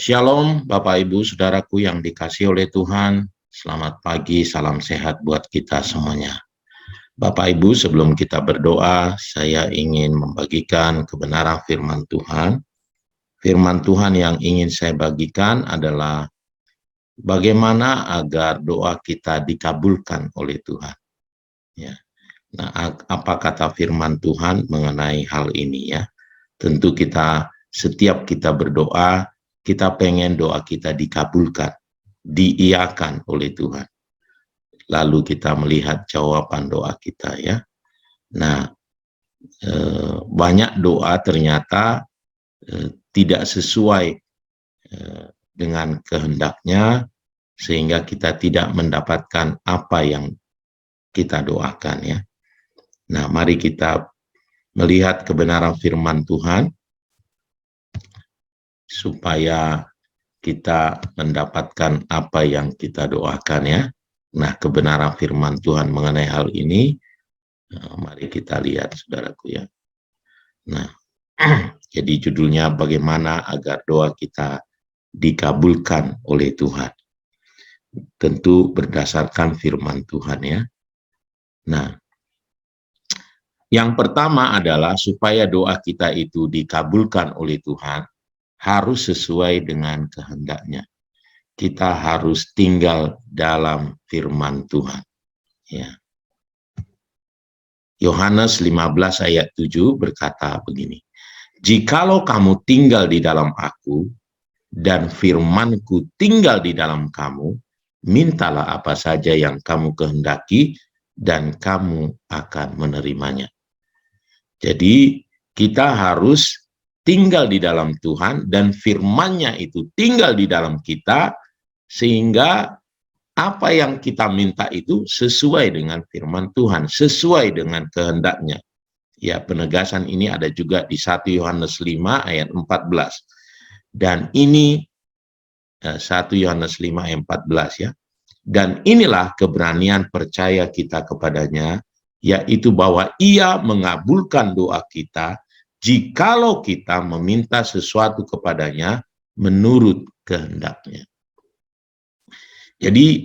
Shalom Bapak Ibu Saudaraku yang dikasihi oleh Tuhan. Selamat pagi, salam sehat buat kita semuanya. Bapak Ibu, sebelum kita berdoa, saya ingin membagikan kebenaran firman Tuhan. Firman Tuhan yang ingin saya bagikan adalah bagaimana agar doa kita dikabulkan oleh Tuhan. Ya. Nah, apa kata firman Tuhan mengenai hal ini ya? Tentu setiap kita berdoa, kita pengen doa kita dikabulkan, diiyakan oleh Tuhan. Lalu kita melihat jawaban doa kita ya. Nah, banyak doa ternyata tidak sesuai dengan kehendaknya, sehingga kita tidak mendapatkan apa yang kita doakan ya. Nah, mari kita melihat kebenaran firman Tuhan supaya kita mendapatkan apa yang kita doakan ya. Nah, kebenaran firman Tuhan mengenai hal ini, mari kita lihat saudaraku ya. Nah, jadi judulnya bagaimana agar doa kita dikabulkan oleh Tuhan. Tentu berdasarkan firman Tuhan ya. Nah, yang pertama adalah supaya doa kita itu dikabulkan oleh Tuhan, harus sesuai dengan kehendaknya. Kita harus tinggal dalam firman Tuhan. Ya. Yohanes 15 ayat 7 berkata begini, "Jikalau kamu tinggal di dalam aku, dan firmanku tinggal di dalam kamu, mintalah apa saja yang kamu kehendaki, dan kamu akan menerimanya." Jadi kita harus tinggal di dalam Tuhan, dan firman-Nya itu tinggal di dalam kita, sehingga apa yang kita minta itu sesuai dengan firman Tuhan, sesuai dengan kehendak-Nya. Ya, penegasan ini ada juga di 1 Yohanes 5 ayat 14. Dan ini 1 Yohanes 5 ayat 14 ya. Dan inilah keberanian percaya kita kepadanya, yaitu bahwa Ia mengabulkan doa kita jikalau kita meminta sesuatu kepadanya menurut kehendaknya. Jadi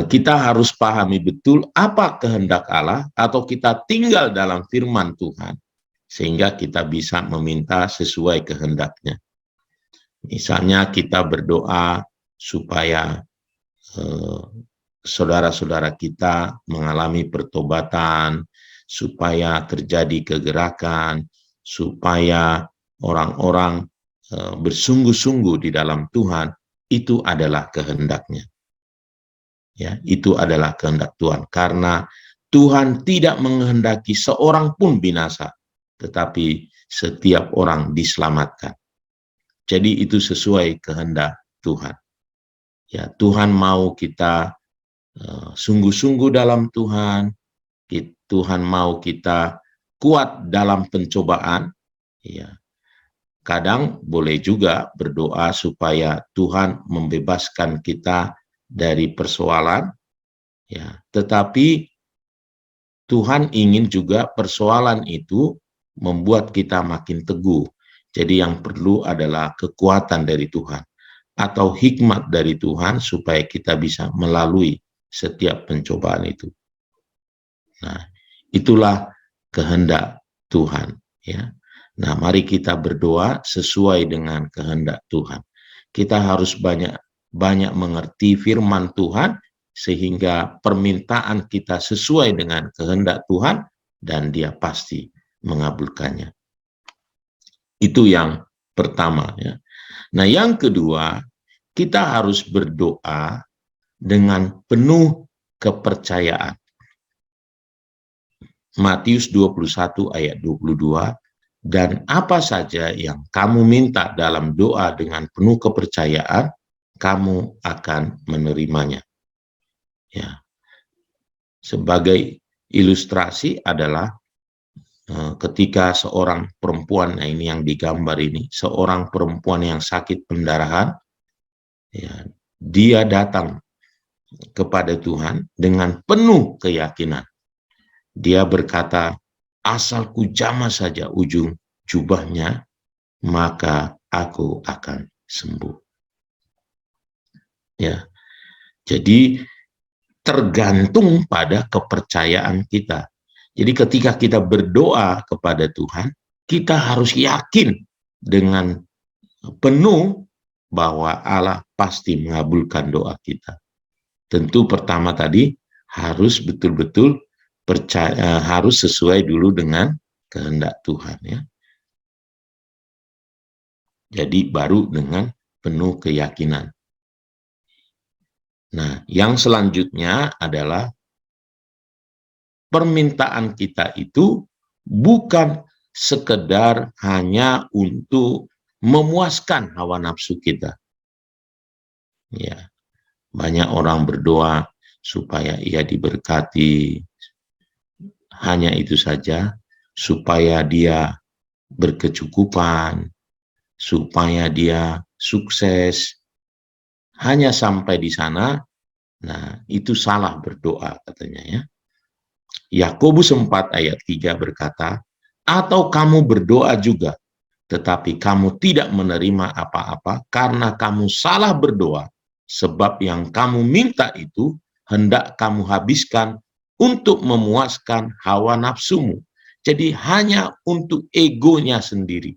kita harus pahami betul apa kehendak Allah, atau kita tinggal dalam firman Tuhan sehingga kita bisa meminta sesuai kehendaknya. Misalnya kita berdoa supaya saudara-saudara kita mengalami pertobatan, supaya terjadi kegerakan, supaya orang-orang bersungguh-sungguh di dalam Tuhan, itu adalah kehendaknya. Ya, itu adalah kehendak Tuhan, karena Tuhan tidak menghendaki seorang pun binasa, tetapi setiap orang diselamatkan. Jadi itu sesuai kehendak Tuhan. Ya, Tuhan mau kita sungguh-sungguh dalam Tuhan. Tuhan mau kita kuat dalam pencobaan. Ya, kadang boleh juga berdoa supaya Tuhan membebaskan kita dari persoalan. Ya, tetapi Tuhan ingin juga persoalan itu membuat kita makin teguh. Jadi yang perlu adalah kekuatan dari Tuhan atau hikmat dari Tuhan supaya kita bisa melalui setiap pencobaan itu. Nah, itulah kehendak Tuhan ya. Nah, mari kita berdoa sesuai dengan kehendak Tuhan. Kita harus banyak mengerti firman Tuhan sehingga permintaan kita sesuai dengan kehendak Tuhan dan Dia pasti mengabulkannya. Itu yang pertama ya. Nah, yang kedua, kita harus berdoa dengan penuh kepercayaan. Matius 21 ayat 22, dan apa saja yang kamu minta dalam doa dengan penuh kepercayaan, kamu akan menerimanya. Ya. Sebagai ilustrasi adalah ketika seorang perempuan, nah ini yang digambar ini, seorang perempuan yang sakit pendarahan, ya, dia datang kepada Tuhan dengan penuh keyakinan. Dia berkata, asal ku jamah saja ujung jubahnya, maka aku akan sembuh. Ya, jadi tergantung pada kepercayaan kita. Jadi ketika kita berdoa kepada Tuhan, kita harus yakin dengan penuh bahwa Allah pasti mengabulkan doa kita. Tentu pertama tadi harus betul-betul percaya, harus sesuai dulu dengan kehendak Tuhan, ya. Jadi baru dengan penuh keyakinan. Nah, yang selanjutnya adalah permintaan kita itu bukan sekedar hanya untuk memuaskan hawa nafsu kita. Ya, banyak orang berdoa supaya ia diberkati, hanya itu saja, supaya dia berkecukupan, supaya dia sukses. Hanya sampai di sana, nah itu salah berdoa katanya, ya. Yakobus 4 ayat 3 berkata, atau kamu berdoa juga, tetapi kamu tidak menerima apa-apa karena kamu salah berdoa, sebab yang kamu minta itu hendak kamu habiskan untuk memuaskan hawa nafsumu. Jadi hanya untuk egonya sendiri,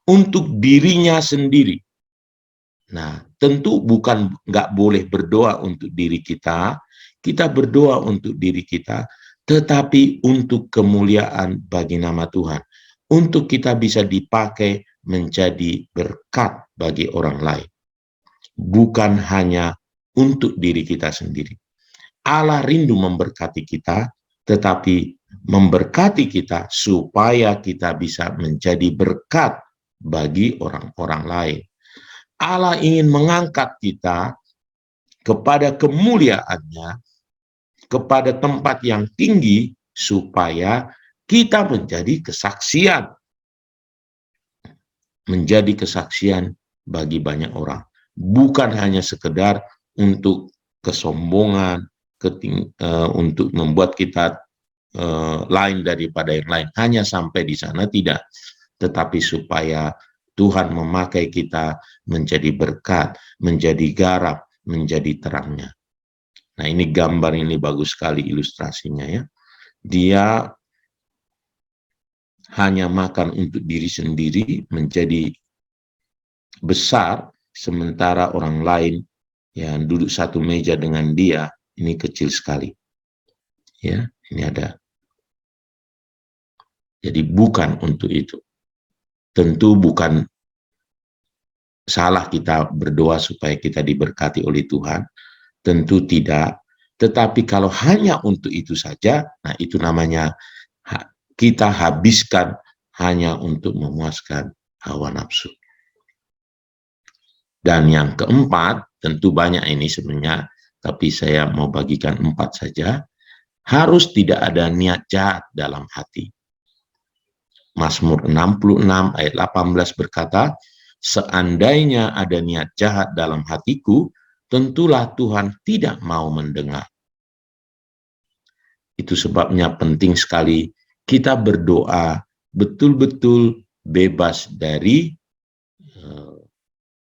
untuk dirinya sendiri. Nah, tentu bukan nggak boleh berdoa untuk diri kita berdoa untuk diri kita, tetapi untuk kemuliaan bagi nama Tuhan, untuk kita bisa dipakai menjadi berkat bagi orang lain, bukan hanya untuk diri kita sendiri. Allah rindu memberkati kita, tetapi memberkati kita supaya kita bisa menjadi berkat bagi orang-orang lain. Allah ingin mengangkat kita kepada kemuliaannya, kepada tempat yang tinggi, supaya kita menjadi kesaksian bagi banyak orang. Bukan hanya sekedar untuk kesombongan, untuk membuat kita lain daripada yang lain. Hanya sampai di sana tidak, tetapi supaya Tuhan memakai kita menjadi berkat, menjadi garam, menjadi terangnya. Nah, ini gambar ini bagus sekali ilustrasinya, ya. Dia hanya makan untuk diri sendiri, menjadi besar, sementara orang lain yang duduk satu meja dengan dia ini kecil sekali. Ya, ini ada. Jadi bukan untuk itu. Tentu bukan salah kita berdoa supaya kita diberkati oleh Tuhan, tentu tidak. Tetapi kalau hanya untuk itu saja, nah itu namanya kita habiskan hanya untuk memuaskan hawa nafsu. Dan yang keempat, tentu banyak ini sebenarnya, tapi saya mau bagikan 4 saja. Harus tidak ada niat jahat dalam hati. Mazmur 66 ayat 18 berkata, seandainya ada niat jahat dalam hatiku, tentulah Tuhan tidak mau mendengar. Itu sebabnya penting sekali kita berdoa betul-betul bebas dari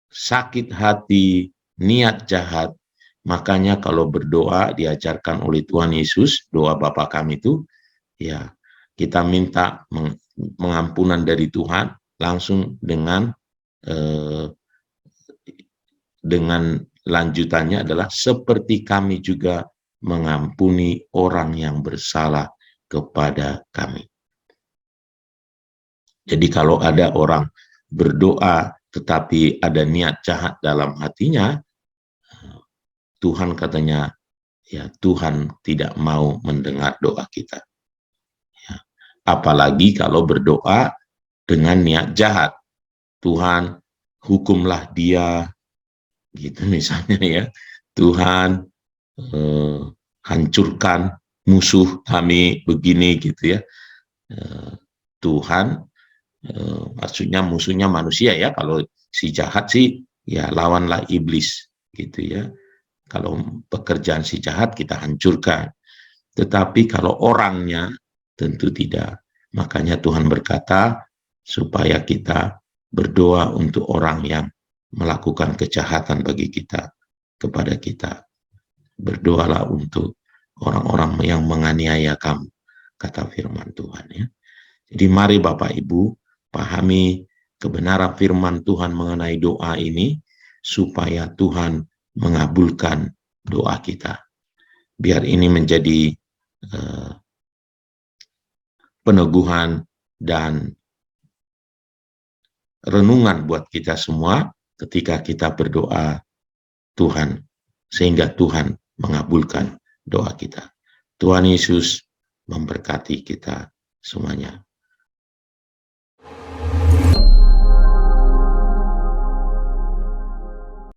sakit hati, niat jahat. Makanya kalau berdoa diajarkan oleh Tuhan Yesus, doa Bapa kami itu, ya kita minta pengampunan dari Tuhan langsung dengan lanjutannya adalah seperti kami juga mengampuni orang yang bersalah kepada kami. Jadi kalau ada orang berdoa tetapi ada niat jahat dalam hatinya, Tuhan katanya, ya Tuhan tidak mau mendengar doa kita. Ya. Apalagi kalau berdoa dengan niat jahat. Tuhan, hukumlah dia, gitu misalnya, ya. Tuhan, hancurkan musuh kami begini, gitu ya. Tuhan, maksudnya musuhnya manusia, ya. Kalau si jahat sih, ya lawanlah iblis, gitu ya. Kalau pekerjaan si jahat kita hancurkan. Tetapi kalau orangnya tentu tidak. Makanya Tuhan berkata supaya kita berdoa untuk orang yang melakukan kejahatan bagi kita. kepada kita. Berdoalah untuk orang-orang yang menganiaya kamu, kata firman Tuhan ya. Jadi mari Bapak Ibu pahami kebenaran firman Tuhan mengenai doa ini, supaya Tuhan mengabulkan doa kita. Biar ini menjadi peneguhan dan renungan buat kita semua ketika kita berdoa Tuhan, sehingga Tuhan mengabulkan doa kita. Tuhan Yesus memberkati kita semuanya.